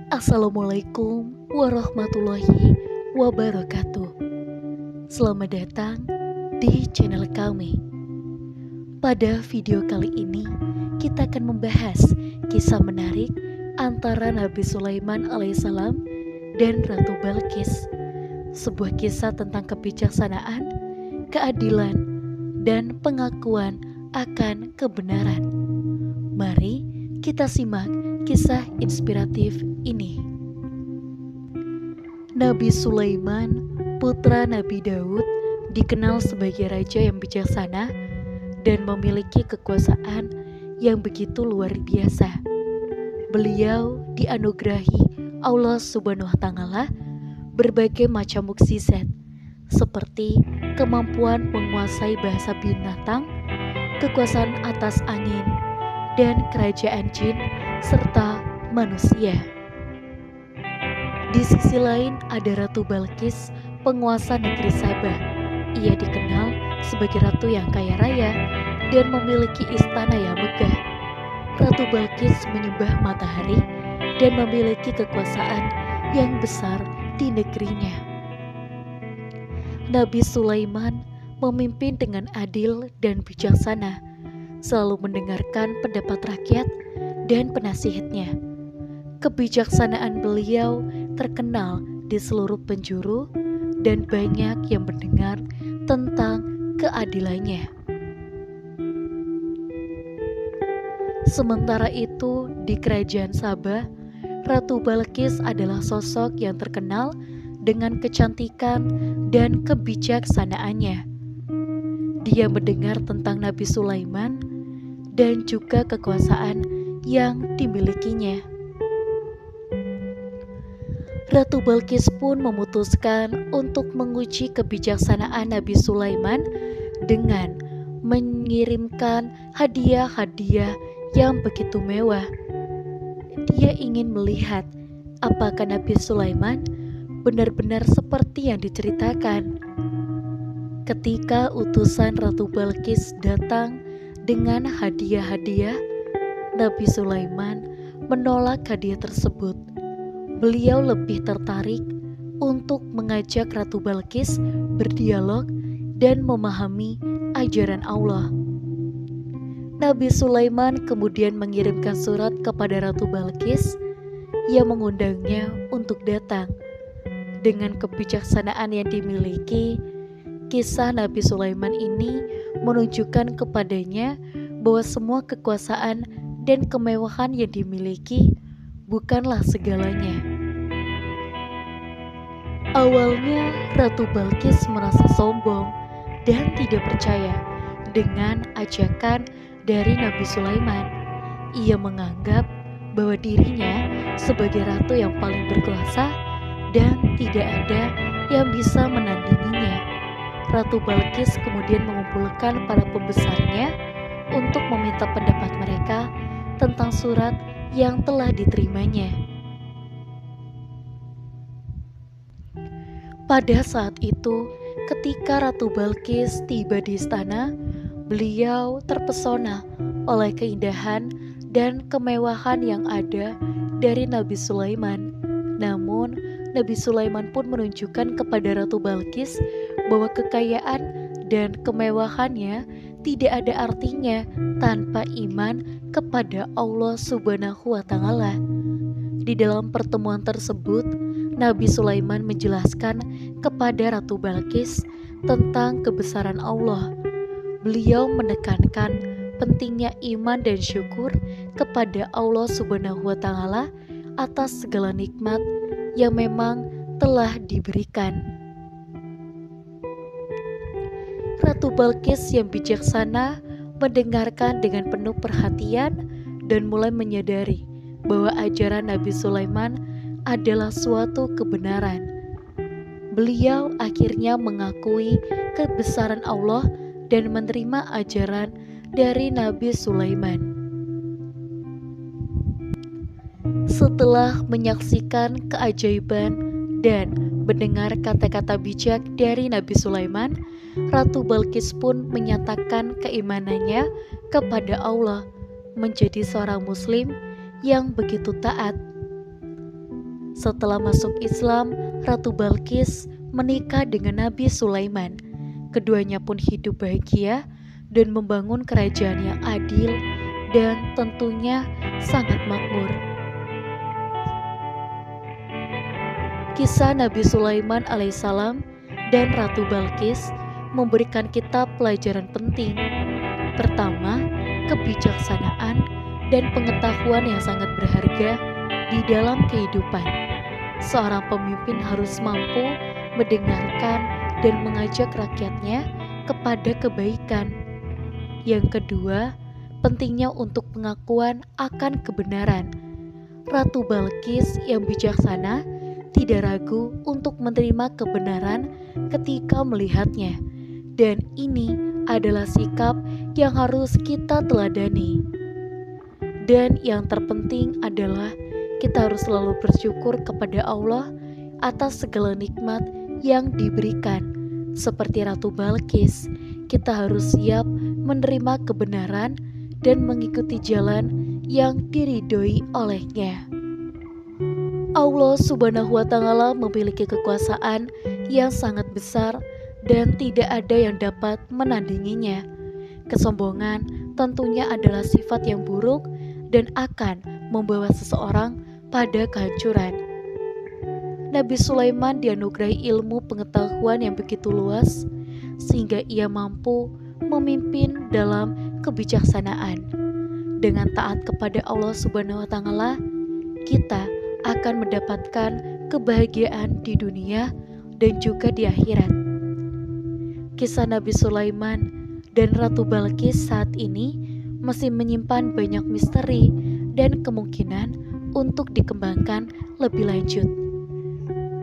Assalamualaikum warahmatullahi wabarakatuh. Selamat datang di channel kami. Pada video kali ini kita akan membahas kisah menarik antara Nabi Sulaiman alaihissalam dan Ratu Balqis. Sebuah kisah tentang kebijaksanaan, keadilan, dan pengakuan akan kebenaran. Mari kita simak kisah inspiratif ini. Nabi Sulaiman, putra Nabi Daud, dikenal sebagai raja yang bijaksana dan memiliki kekuasaan yang begitu luar biasa. Beliau dianugerahi Allah Subhanahu wa Ta'ala berbagai macam mukjizat seperti kemampuan menguasai bahasa binatang, kekuasaan atas angin, dan kerajaan jin serta manusia. Di sisi lain ada Ratu Balqis, penguasa negeri Sabah. Ia dikenal sebagai ratu yang kaya raya dan memiliki istana yang megah. Ratu Balqis menyembah matahari dan memiliki kekuasaan yang besar di negerinya. Nabi Sulaiman memimpin dengan adil dan bijaksana, selalu mendengarkan pendapat rakyat dan penasihatnya. Kebijaksanaan beliau terkenal di seluruh penjuru dan banyak yang mendengar tentang keadilannya. Sementara itu, di kerajaan Sabah, Ratu Balqis adalah sosok yang terkenal dengan kecantikan dan kebijaksanaannya. Dia mendengar tentang Nabi Sulaiman dan juga kekuasaan yang dimilikinya. Ratu Balqis pun memutuskan untuk menguji kebijaksanaan Nabi Sulaiman dengan mengirimkan hadiah-hadiah yang begitu mewah. Dia ingin melihat apakah Nabi Sulaiman benar-benar seperti yang diceritakan. Ketika utusan Ratu Balqis datang dengan hadiah-hadiah, Nabi Sulaiman menolak hadiah tersebut. Beliau lebih tertarik untuk mengajak Ratu Balqis berdialog dan memahami ajaran Allah. Nabi Sulaiman kemudian mengirimkan surat kepada Ratu Balqis yang mengundangnya untuk datang. Dengan kebijaksanaan yang dimiliki, kisah Nabi Sulaiman ini menunjukkan kepadanya bahwa semua kekuasaan dan kemewahan yang dimiliki bukanlah segalanya. Awalnya Ratu Balqis merasa sombong dan tidak percaya dengan ajakan dari Nabi Sulaiman. Ia menganggap bahwa dirinya sebagai ratu yang paling berkuasa dan tidak ada yang bisa menandinginya. Ratu Balqis kemudian mengumpulkan para pembesarnya untuk meminta pendapat mereka tentang surat yang telah diterimanya. Pada saat itu, ketika Ratu Balqis tiba di istana, beliau terpesona oleh keindahan dan kemewahan yang ada dari Nabi Sulaiman. Namun, Nabi Sulaiman pun menunjukkan kepada Ratu Balqis bahwa kekayaan dan kemewahannya tidak ada artinya tanpa iman kepada Allah Subhanahu wa Ta'ala. Di dalam pertemuan tersebut, Nabi Sulaiman menjelaskan kepada Ratu Balqis tentang kebesaran Allah. Beliau menekankan pentingnya iman dan syukur kepada Allah Subhanahu wa Ta'ala atas segala nikmat yang memang telah diberikan. Ratu Balqis yang bijaksana mendengarkan dengan penuh perhatian dan mulai menyadari bahwa ajaran Nabi Sulaiman adalah suatu kebenaran. Beliau akhirnya mengakui kebesaran Allah dan menerima ajaran dari Nabi Sulaiman. Setelah menyaksikan keajaiban dan mendengar kata-kata bijak dari Nabi Sulaiman, Ratu Balqis pun menyatakan keimanannya kepada Allah, menjadi seorang muslim yang begitu taat. Setelah masuk Islam, Ratu Balkis menikah dengan Nabi Sulaiman. Keduanya pun hidup bahagia dan membangun kerajaan yang adil dan tentunya sangat makmur. Kisah Nabi Sulaiman alaihissalam dan Ratu Balkis memberikan kita pelajaran penting. Pertama, kebijaksanaan dan pengetahuan yang sangat berharga di dalam kehidupan. Seorang pemimpin harus mampu mendengarkan dan mengajak rakyatnya kepada kebaikan. Yang kedua, pentingnya untuk pengakuan akan kebenaran. Ratu Balkis yang bijaksana tidak ragu untuk menerima kebenaran ketika melihatnya, dan ini adalah sikap yang harus kita teladani. Dan yang terpenting adalah kita harus selalu bersyukur kepada Allah atas segala nikmat yang diberikan. Seperti Ratu Balkis, kita harus siap menerima kebenaran dan mengikuti jalan yang diridhoi olehnya. Allah Subhanahu wa Ta'ala memiliki kekuasaan yang sangat besar dan tidak ada yang dapat menandinginya. Kesombongan tentunya adalah sifat yang buruk dan akan membawa seseorang pada kehancuran. Nabi Sulaiman dianugerahi ilmu pengetahuan yang begitu luas sehingga ia mampu memimpin dalam kebijaksanaan. Dengan taat kepada Allah Subhanahu wa Ta'ala, kita akan mendapatkan kebahagiaan di dunia dan juga di akhirat. Kisah Nabi Sulaiman dan Ratu Balkis saat ini masih menyimpan banyak misteri dan kemungkinan untuk dikembangkan lebih lanjut.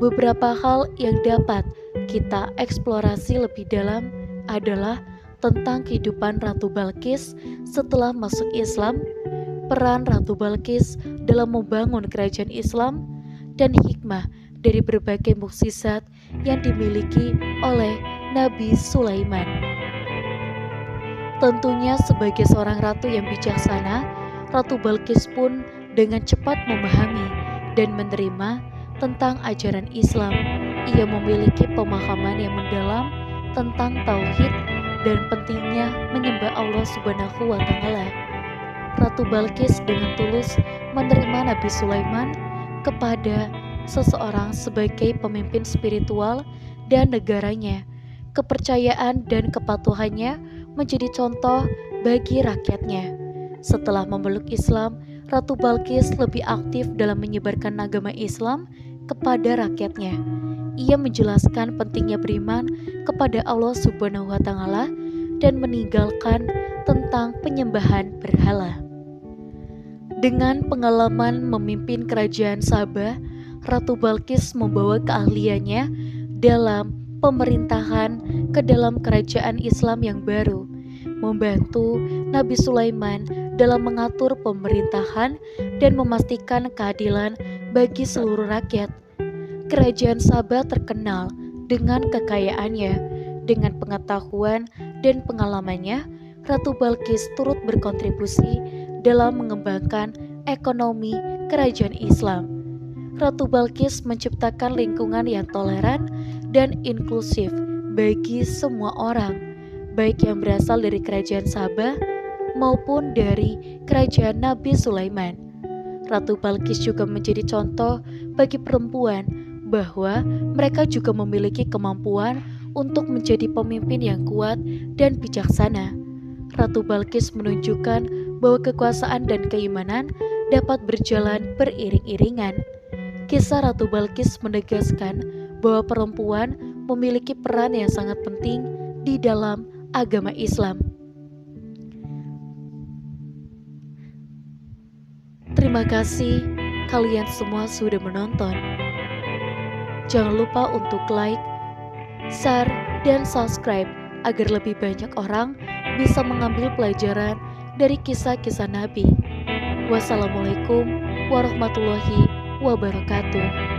Beberapa hal yang dapat kita eksplorasi lebih dalam adalah tentang kehidupan Ratu Balkis setelah masuk Islam, peran Ratu Balkis dalam membangun kerajaan Islam, dan hikmah dari berbagai mukjizat yang dimiliki oleh Nabi Sulaiman. Tentunya sebagai seorang ratu yang bijaksana, Ratu Balkis pun dengan cepat memahami dan menerima tentang ajaran Islam. Ia memiliki pemahaman yang mendalam tentang tauhid dan pentingnya menyembah Allah Subhanahu wa Ta'ala. Ratu Balkis dengan tulus menerima Nabi Sulaiman kepada seseorang sebagai pemimpin spiritual dan negaranya. Kepercayaan dan kepatuhannya menjadi contoh bagi rakyatnya. Setelah memeluk Islam, Ratu Balkis lebih aktif dalam menyebarkan agama Islam kepada rakyatnya. Ia menjelaskan pentingnya beriman kepada Allah Subhanahu wa Ta'ala dan meninggalkan tentang penyembahan berhala. Dengan pengalaman memimpin kerajaan Sabah, Ratu Balkis membawa keahliannya dalam pemerintahan ke dalam kerajaan Islam yang baru, membantu Nabi Sulaiman dalam mengatur pemerintahan dan memastikan keadilan bagi seluruh rakyat. Kerajaan Sabah terkenal dengan kekayaannya. Dengan pengetahuan dan pengalamannya, Ratu Balkis turut berkontribusi dalam mengembangkan ekonomi kerajaan Islam. Ratu Balkis menciptakan lingkungan yang toleran dan inklusif bagi semua orang, baik yang berasal dari kerajaan Sabah maupun dari kerajaan Nabi Sulaiman. Ratu Balkis juga menjadi contoh bagi perempuan bahwa mereka juga memiliki kemampuan untuk menjadi pemimpin yang kuat dan bijaksana. Ratu Balkis menunjukkan bahwa kekuasaan dan keimanan dapat berjalan beriring-iringan. Kisah Ratu Balkis menegaskan bahwa perempuan memiliki peran yang sangat penting di dalam agama Islam. Terima kasih kalian semua sudah menonton. Jangan lupa untuk like, share, dan subscribe agar lebih banyak orang bisa mengambil pelajaran dari kisah-kisah Nabi. Wassalamualaikum warahmatullahi wabarakatuh.